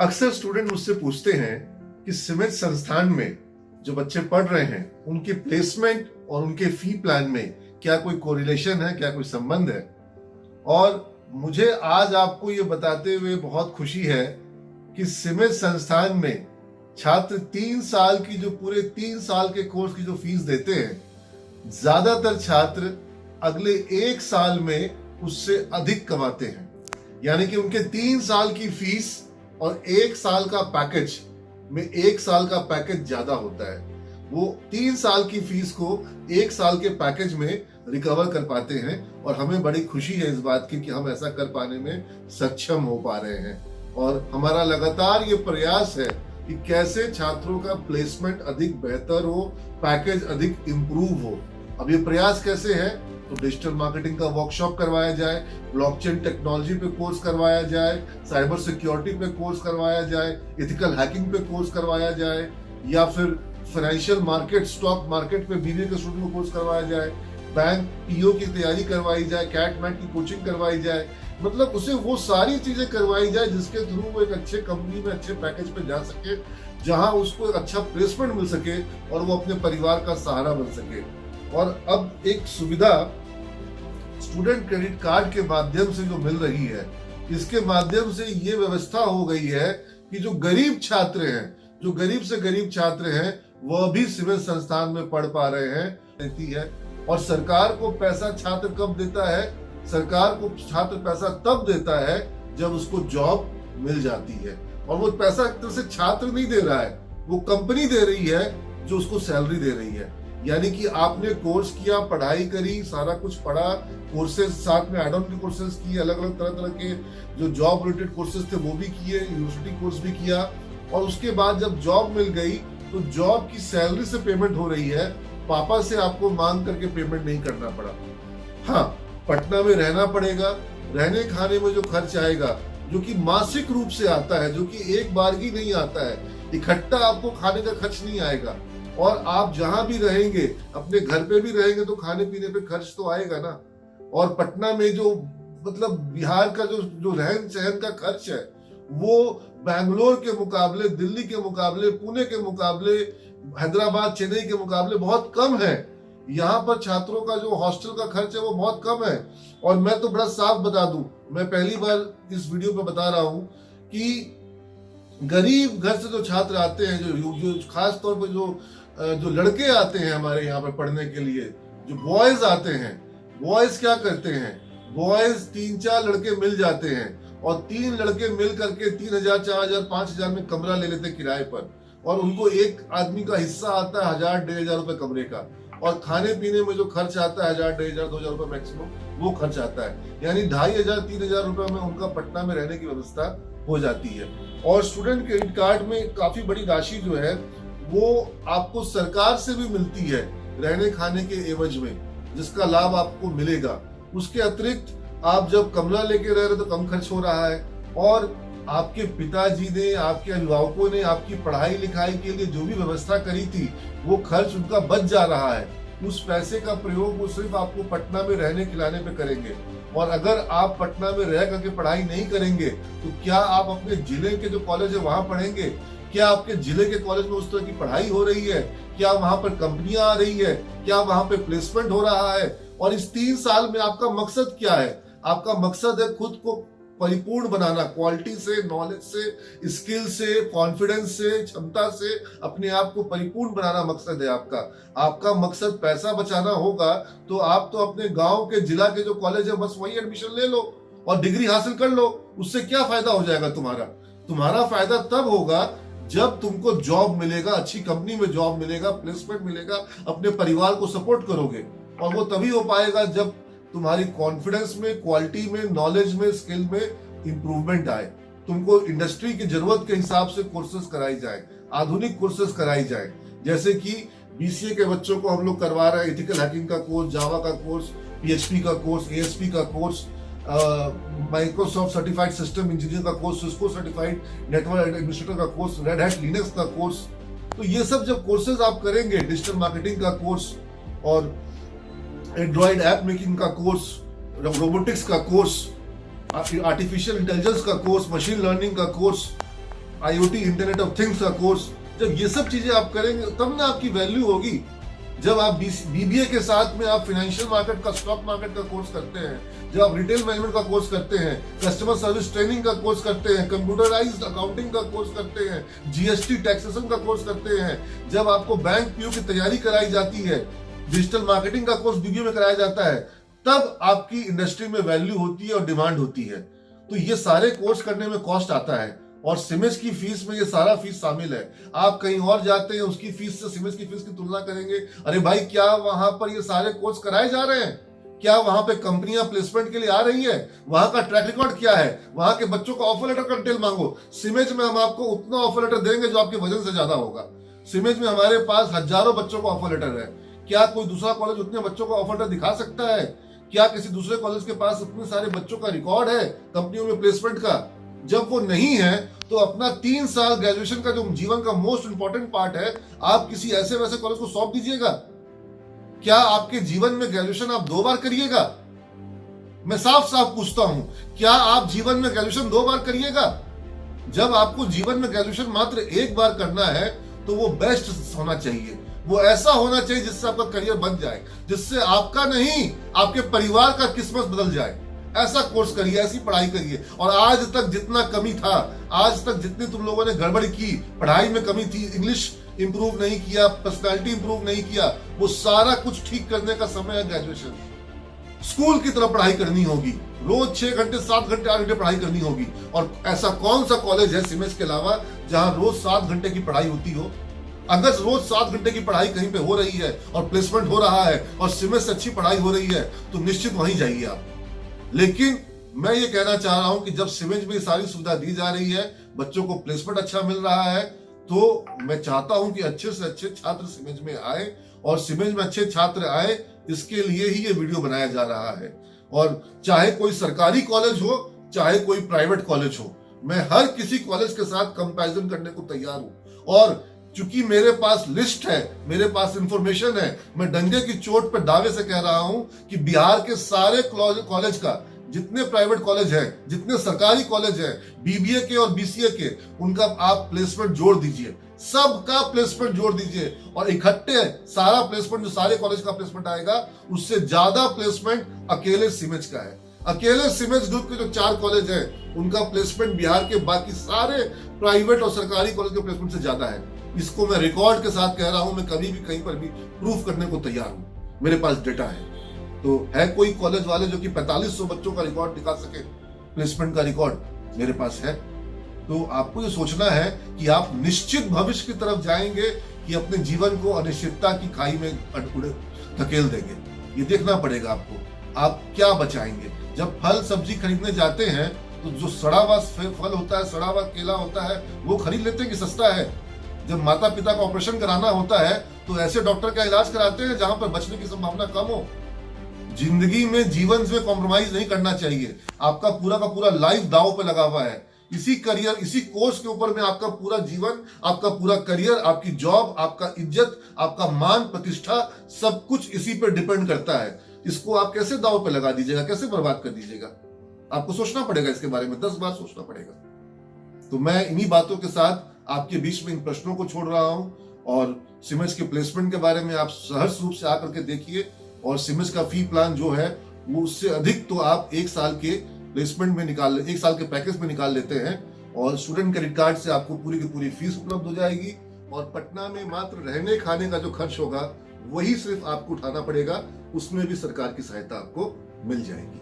अक्सर स्टूडेंट मुझसे पूछते हैं कि सिमेट संस्थान में जो बच्चे पढ़ रहे हैं उनके प्लेसमेंट और उनके फी प्लान में क्या कोई कोरिलेशन है, क्या कोई संबंध है। और मुझे आज आपको ये बताते हुए बहुत खुशी है कि सिमेट संस्थान में छात्र 3 साल की जो पूरे 3 साल के कोर्स की जो फीस देते हैं, ज्यादातर छात्र अगले 1 साल में उससे अधिक कमाते हैं। यानी कि उनके 3 साल की फीस और 1 साल का पैकेज में 1 साल का पैकेज ज्यादा होता है। वो 3 साल की फीस को 1 साल के पैकेज में रिकवर कर पाते हैं और हमें बड़ी खुशी है इस बात की कि हम ऐसा कर पाने में सक्षम हो पा रहे हैं। और हमारा लगातार ये प्रयास है कि कैसे छात्रों का प्लेसमेंट अधिक बेहतर हो, पैकेज अधिक इंप्रूव हो। अब ये प्रयास कैसे है, तो डिजिटल मार्केटिंग का वर्कशॉप करवाया जाए, ब्लॉकचेन टेक्नोलॉजी पे कोर्स करवाया जाए, साइबर सिक्योरिटी पे कोर्स करवाया जाए, एथिकल हैकिंग पे कोर्स करवाया जाए, या फिर फाइनेंशियल मार्केट, स्टॉक मार्केट पे बीबीए के स्टूडेंट को कोर्स करवाया जाए, बैंक पीओ की तैयारी करवाई जाए, कैट मैट की कोचिंग करवाई जाए। मतलब उसे वो सारी चीजें करवाई जाए जिसके थ्रू वो एक अच्छे कंपनी में अच्छे पैकेज पे जा सके, जहां उसको एक अच्छा प्लेसमेंट मिल सके और वो अपने परिवार का सहारा बन सके। और अब एक सुविधा स्टूडेंट क्रेडिट कार्ड के माध्यम से जो मिल रही है, इसके माध्यम से ये व्यवस्था हो गई है कि जो गरीब छात्र हैं, जो गरीब से गरीब छात्र हैं, वह भी सिविल संस्थान में पढ़ पा रहे हैं रहती है। और सरकार को पैसा छात्र कब देता है? सरकार को छात्र पैसा तब देता है जब उसको जॉब मिल जाती है। और वो पैसा एक तरह से छात्र नहीं दे रहा है, वो कंपनी दे रही है जो उसको सैलरी दे रही है। यानी कि आपने कोर्स किया, पढ़ाई करी, सारा कुछ पढ़ा, कोर्सेज साथ में एड ऑन के कोर्सेज किए, अलग अलग तरह तरह के जो जॉब रिलेटेड कोर्सेज थे वो भी किए, यूनिवर्सिटी कोर्स भी किया, और उसके बाद जब जॉब मिल गई तो जॉब की सैलरी से पेमेंट हो रही है, पापा से आपको मांग करके पेमेंट नहीं करना पड़ा। हाँ, पटना में रहना पड़ेगा, रहने खाने में जो खर्च आएगा, जो कि मासिक रूप से आता है, जो कि एक बार ही नहीं आता है, इकट्ठा आपको खाने का खर्च नहीं आएगा। और आप जहां भी रहेंगे, अपने घर पे भी रहेंगे तो खाने पीने पे खर्च तो आएगा ना। और पटना में जो मतलब बिहार का जो रहन सहन का खर्च है, वो बैंगलोर के मुकाबले, दिल्ली के मुकाबले, पुणे के मुकाबले, हैदराबाद, चेन्नई के मुकाबले बहुत कम है। यहाँ पर छात्रों का जो हॉस्टल का खर्च है वो बहुत कम है। और मैं तो बड़ा साफ बता दूं, मैं पहली बार इस वीडियो पे बता रहा हूं कि गरीब घर से जो छात्र आते हैं, जो खास तौर पर जो लड़के आते हैं हमारे यहाँ पर पढ़ने के लिए, जो बॉयज आते हैं, बॉयज क्या करते हैं, बॉयज 3-4 लड़के मिल जाते हैं और 3 लड़के मिल करके 3,000, 4,000, 5,000 में कमरा ले लेते किराए पर। और उनको एक आदमी का हिस्सा आता है 1,000-1,500 रुपए कमरे का, और खाने पीने में जो खर्च आता है 1,000, 1,500, 2,000 रुपए मैक्सिमम, वो खर्च आता है। यानी 2,500, 3,000 रुपए में उनका पटना में रहने की व्यवस्था हो जाती है। और स्टूडेंट क्रेडिट कार्ड में काफी बड़ी राशि जो है वो आपको सरकार से भी मिलती है रहने खाने के एवज में, जिसका लाभ आपको मिलेगा। उसके अतिरिक्त आप जब कमरा लेके रह रहे तो कम खर्च हो रहा है, और आपके पिताजी ने, आपके अभिभावकों ने आपकी पढ़ाई लिखाई के लिए जो भी व्यवस्था करी थी, वो खर्च उनका बच जा रहा है। उस पैसे का प्रयोग वो सिर्फ आपको पटना में रहने खिलाने पे करेंगे। और अगर आप पटना में रह करके पढ़ाई नहीं करेंगे तो क्या आप अपने जिले के जो कॉलेज है वहां पढ़ेंगे? क्या आपके जिले के कॉलेज में उस तरह की पढ़ाई हो रही है? क्या वहां पर कंपनियां आ रही है? क्या वहां पे प्लेसमेंट हो रहा है? और इस 3 साल में आपका मकसद क्या है? आपका मकसद है खुद को परिपूर्ण बनाना, क्वालिटी से, नॉलेज से, स्किल से, कॉन्फिडेंस से, क्षमता से अपने आप को परिपूर्ण बनाना मकसद है आपका। आपका मकसद पैसा बचाना होगा तो आप तो अपने गांव के, जिला के जो कॉलेज है बस वही एडमिशन ले लो और डिग्री हासिल कर लो। उससे क्या फायदा हो जाएगा तुम्हारा? तुम्हारा फायदा तब होगा जब तुमको जॉब मिलेगा, अच्छी कंपनी में जॉब मिलेगा, प्लेसमेंट मिलेगा, अपने परिवार को सपोर्ट करोगे। और वो तभी हो पाएगा जब तुम्हारी कॉन्फिडेंस में, क्वालिटी में, नॉलेज में, स्किल में इंप्रूवमेंट आए। तुमको इंडस्ट्री की जरूरत के हिसाब से कोर्सेज कराई जाए, आधुनिक कोर्सेज कराई जाए। जैसे कि बीसीए के बच्चों को हम लोग करवा रहे हैं एथिकल हैकिंग का कोर्स, जावा का कोर्स, पीएचपी का कोर्स, एएसपी का course, Microsoft certified system engineer का course, Cisco certified network administrator का कोर्स, रेड हैट लिनक्स का कोर्स। तो ये सब जब कोर्सेज आप करेंगे, डिजिटल मार्केटिंग का कोर्स, और एंड्रॉइड ऐप मेकिंग का कोर्स, रोबोटिक्स का कोर्स, आर्टिफिशियल इंटेलिजेंस का कोर्स, मशीन लर्निंग का course, IoT internet of things का कोर्स, जब ये सब चीजें आप करेंगे तब ना आपकी वैल्यू होगी। जब आप BBA के साथ में आप फाइनेंशियल मार्केट का, स्टॉक मार्केट का कोर्स करते हैं, जब आप रिटेल मैनेजमेंट का कोर्स करते हैं, कस्टमर सर्विस ट्रेनिंग का कोर्स करते हैं, कंप्यूटराइज्ड अकाउंटिंग का कोर्स करते हैं, GST टैक्सेशन का कोर्स करते हैं, जब आपको बैंक PO की तैयारी कराई जाती है, डिजिटल मार्केटिंग का कोर्स BBA में कराया जाता है, तब आपकी इंडस्ट्री में वैल्यू होती है और डिमांड होती है। तो ये सारे कोर्स करने में कॉस्ट आता है और सिमेज की फीस में ये सारा फीस शामिल है। आप कहीं और जाते हैं, उसकी फीस से सिमेज की फीस की तुलना करेंगे, अरे भाई क्या वहां पर ये सारे कोर्स कराए जा रहे हैं? क्या वहां पे कंपनियां प्लेसमेंट के लिए आ रही है? वहां का ट्रैक रिकॉर्ड क्या है? वहां के बच्चों का ऑफर लेटर का डिटेल मांगो। सिमेज में हम आपको उतना ऑफर लेटर देंगे जो आपके वजन से ज्यादा होगा। सिमेज में हमारे पास हजारों बच्चों का ऑफर लेटर है। क्या कोई दूसरा कॉलेज उतने बच्चों का ऑफर लेटर दिखा सकता है? क्या किसी दूसरे कॉलेज के पास इतने सारे बच्चों का रिकॉर्ड है कंपनियों में प्लेसमेंट का? जब वो नहीं है तो अपना 3 साल ग्रेजुएशन का जो जीवन का मोस्ट इंपॉर्टेंट पार्ट है, आप किसी ऐसे वैसे कॉलेज को सौंप दीजिएगा? क्या आपके जीवन में ग्रेजुएशन आप 2 बार करिएगा? मैं साफ साफ पूछता हूं, क्या आप जीवन में ग्रेजुएशन 2 बार करिएगा? जब आपको जीवन में ग्रेजुएशन मात्र 1 बार करना है तो वो बेस्ट होना चाहिए, वो ऐसा होना चाहिए जिससे आपका करियर बन जाए, जिससे आपका नहीं आपके परिवार का किस्मत बदल जाए। ऐसा कोर्स करिए, ऐसी पढ़ाई करिए। और आज तक जितना कमी था, आज तक जितनी तुम लोगों ने गड़बड़ी की, पढ़ाई में कमी थी, इंग्लिश इंप्रूव नहीं किया, पर्सनालिटी इंप्रूव नहीं किया, वो सारा कुछ ठीक करने का समय है ग्रेजुएशन। स्कूल की तरह पढ़ाई करनी होगी, रोज 6 घंटे 7 घंटे 8 घंटे पढ़ाई करनी होगी। और ऐसा कौन सा कॉलेज है सिमेज के अलावा जहां रोज 7 घंटे की पढ़ाई होती हो? अगर रोज 7 घंटे की पढ़ाई कहीं पे हो रही है और प्लेसमेंट हो रहा है और सिमेज से अच्छी पढ़ाई हो रही है तो निश्चित वहीं जाइए आप। लेकिन मैं ये कहना चाह रहा हूं कि जब सिमेज में सारी सुविधा दी जा रही है, बच्चों को प्लेसमेंट अच्छा मिल रहा है, तो मैं चाहता हूं कि अच्छे से अच्छे छात्र सिमेज में आए और सिमेज में अच्छे छात्र आए, इसके लिए ही ये वीडियो बनाया जा रहा है। और चाहे कोई सरकारी कॉलेज हो, चाहे कोई प्राइवेट कॉलेज हो, मैं हर किसी कॉलेज के साथ कंपैरिजन करने को तैयार हूं। और चूंकि मेरे पास लिस्ट है, मेरे पास इंफॉर्मेशन है, मैं डंडे की चोट पर दावे से कह रहा हूं कि बिहार के सारे कॉलेज का, जितने प्राइवेट कॉलेज हैं, जितने सरकारी कॉलेज हैं, BBA के और BCA के, उनका आप प्लेसमेंट जोड़ दीजिए, सबका प्लेसमेंट जोड़ दीजिए और इकट्ठे सारा प्लेसमेंट, जो सारे कॉलेज का प्लेसमेंट आएगा, उससे ज्यादा प्लेसमेंट अकेले सिमेज का है। अकेले सिमेज ग्रुप के जो 4 कॉलेज हैं, उनका प्लेसमेंट बिहार के बाकी सारे प्राइवेट और सरकारी कॉलेज के प्लेसमेंट से ज्यादा है। इसको मैं रिकॉर्ड के साथ कह रहा हूं, मैं कभी भी कहीं पर भी प्रूफ करने को तैयार हूं, मेरे पास डेटा है। तो है कोई कॉलेज वाले जो कि 4500 बच्चों का रिकॉर्ड दिखा सके, प्लेसमेंट का रिकॉर्ड? मेरे पास है। तो आपको ये सोचना है कि आप निश्चित भविष्य की तरफ जाएंगे कि अपने जीवन को अनिश्चितता की खाई में धकेल देंगे। ये देखना पड़ेगा आपको, आप क्या बचाएंगे। जब फल सब्जी खरीदने जाते हैं तो जो सड़ा हुआ फल होता है, सड़ा हुआ केला होता है, वो खरीद लेते हैं कि सस्ता है। जब माता पिता का ऑपरेशन कराना होता है तो ऐसे डॉक्टर का इलाज कराते हैं जहां पर बचने की संभावना कम हो। जिंदगी में, जीवन से कॉम्प्रोमाइज नहीं करना चाहिए। आपका पूरा का पूरा लाइफ दांव पे लगा हुआ है। इसी करियर, इसी कोर्स के ऊपर में आपका पूरा जीवन, आपका पूरा करियर, आपकी जॉब, आपका इज्जत, आपका मान प्रतिष्ठा, सब कुछ इसी पे डिपेंड करता है। इसको आप कैसे दांव पे लगा दीजिएगा, कैसे बर्बाद कर दीजिएगा? आपको सोचना पड़ेगा इसके बारे में, 10 बार सोचना पड़ेगा। तो मैं इन्हीं बातों के साथ आपके बीच में इन प्रश्नों को छोड़ रहा हूं और सिमेज के प्लेसमेंट के बारे में आप सहर्ष रूप से आकर के देखिए। और सिमेज का फी प्लान जो है वो उससे अधिक तो आप 1 साल के प्लेसमेंट में 1 साल के पैकेज में निकाल लेते हैं और स्टूडेंट क्रेडिट कार्ड से आपको पूरी की पूरी फीस उपलब्ध हो जाएगी। और पटना में मात्र रहने खाने का जो खर्च होगा वही सिर्फ आपको उठाना पड़ेगा, उसमें भी सरकार की सहायता आपको मिल जाएगी।